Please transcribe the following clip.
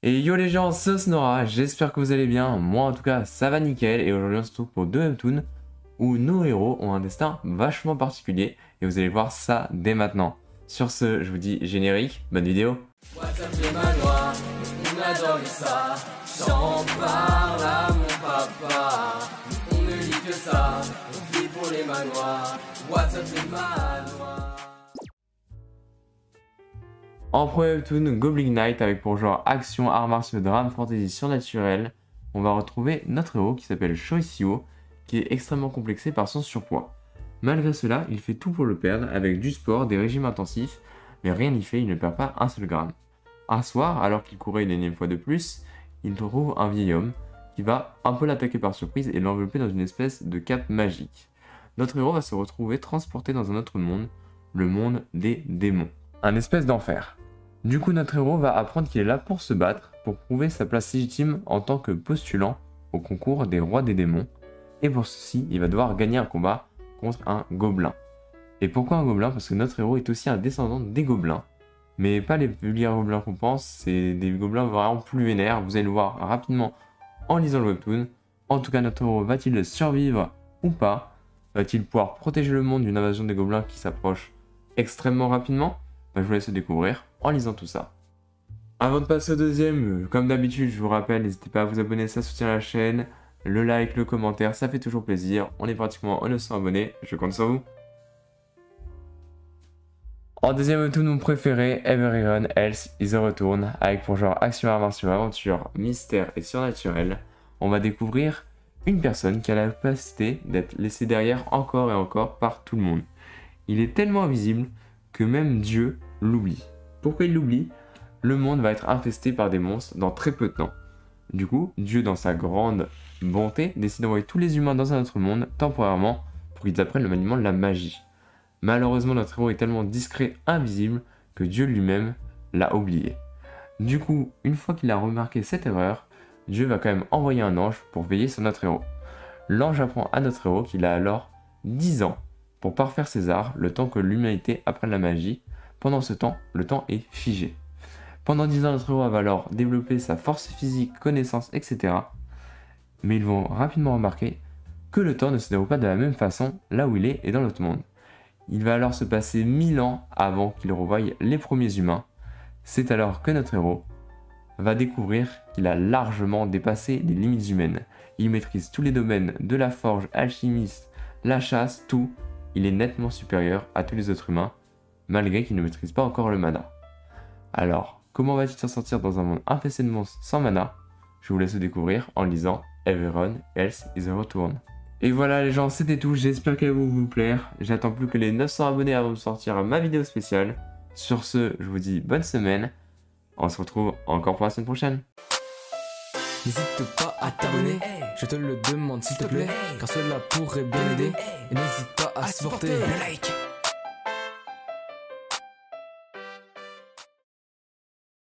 Et yo les gens, c'est Snora, j'espère que vous allez bien, moi en tout cas ça va nickel et aujourd'hui on se retrouve pour deux webtoons où nos héros ont un destin vachement particulier et vous allez voir ça dès maintenant. Sur ce, je vous dis générique, bonne vidéo. WhatsApp les manoirs, on adore ça, j'en parle à mon papa, on ne lit que ça, on vit pour les manoirs, WhatsApp les manoirs. En premier webtoon, Goblin Knight avec pour genre action, arts martiaux, drame, fantasy surnaturel, on va retrouver notre héros qui s'appelle Shoichiro, qui est extrêmement complexé par son surpoids. Malgré cela, il fait tout pour le perdre avec du sport, des régimes intensifs, mais rien n'y fait, il ne perd pas un seul gramme. Un soir, alors qu'il courait une énième fois de plus, il trouve un vieil homme qui va un peu l'attaquer par surprise et l'envelopper dans une espèce de cape magique. Notre héros va se retrouver transporté dans un autre monde, le monde des démons. Un espèce d'enfer. Du coup, notre héros va apprendre qu'il est là pour se battre, pour prouver sa place légitime en tant que postulant au concours des rois des démons. Et pour ceci, il va devoir gagner un combat contre un gobelin. Et pourquoi un gobelin? Parce que notre héros est aussi un descendant des gobelins. Mais pas les vulgaires gobelins qu'on pense, c'est des gobelins vraiment plus vénères. Vous allez le voir rapidement en lisant le webtoon. En tout cas, notre héros va-t-il survivre ou pas? Va-t-il pouvoir protéger le monde d'une invasion des gobelins qui s'approche extrêmement rapidement? Je vous laisse le découvrir en lisant tout ça. Avant de passer au deuxième, comme d'habitude, je vous rappelle, n'hésitez pas à vous abonner, ça soutient la chaîne. Le like, le commentaire, ça fait toujours plaisir. On est pratiquement à 900 abonnés, je compte sur vous. En deuxième webtoon, mon préféré, Everyone Else is a Return, avec pour genre action, arts martiaux, aventure, mystère et surnaturel. On va découvrir une personne qui a la capacité d'être laissée derrière encore et encore par tout le monde. Il est tellement invisible que même Dieu l'oublie. Pourquoi il l'oublie? Le monde va être infesté par des monstres dans très peu de temps. Du coup, Dieu, dans sa grande bonté, décide d'envoyer tous les humains dans un autre monde, temporairement, pour qu'ils apprennent le maniement de la magie. Malheureusement, notre héros est tellement discret, invisible, que Dieu lui-même l'a oublié. Du coup, une fois qu'il a remarqué cette erreur, Dieu va quand même envoyer un ange pour veiller sur notre héros. L'ange apprend à notre héros qu'il a alors 10 ans pour parfaire ses arts, le temps que l'humanité apprenne la magie. Pendant ce temps, le temps est figé. Pendant 10 ans, notre héros va alors développer sa force physique, connaissances, etc. Mais ils vont rapidement remarquer que le temps ne se déroule pas de la même façon là où il est et dans l'autre monde. Il va alors se passer 1000 ans avant qu'il revoie les premiers humains. C'est alors que notre héros va découvrir qu'il a largement dépassé les limites humaines. Il maîtrise tous les domaines de la forge, alchimiste, la chasse, tout. Il est nettement supérieur à tous les autres humains, malgré qu'il ne maîtrise pas encore le mana. Alors, comment va-t-il s'en sortir dans un monde infesté de monstres sans mana? Je vous laisse le découvrir en lisant Everyone Else is a Return. Et voilà les gens, c'était tout, j'espère qu'elle va vous plaire. J'attends plus que les 900 abonnés avant de sortir ma vidéo spéciale. Sur ce, je vous dis bonne semaine. On se retrouve encore pour la semaine prochaine. N'hésite pas à t'abonner, je te le demande s'il te plaît, car cela pourrait bien aider. Et n'hésite pas à supporter. Le like.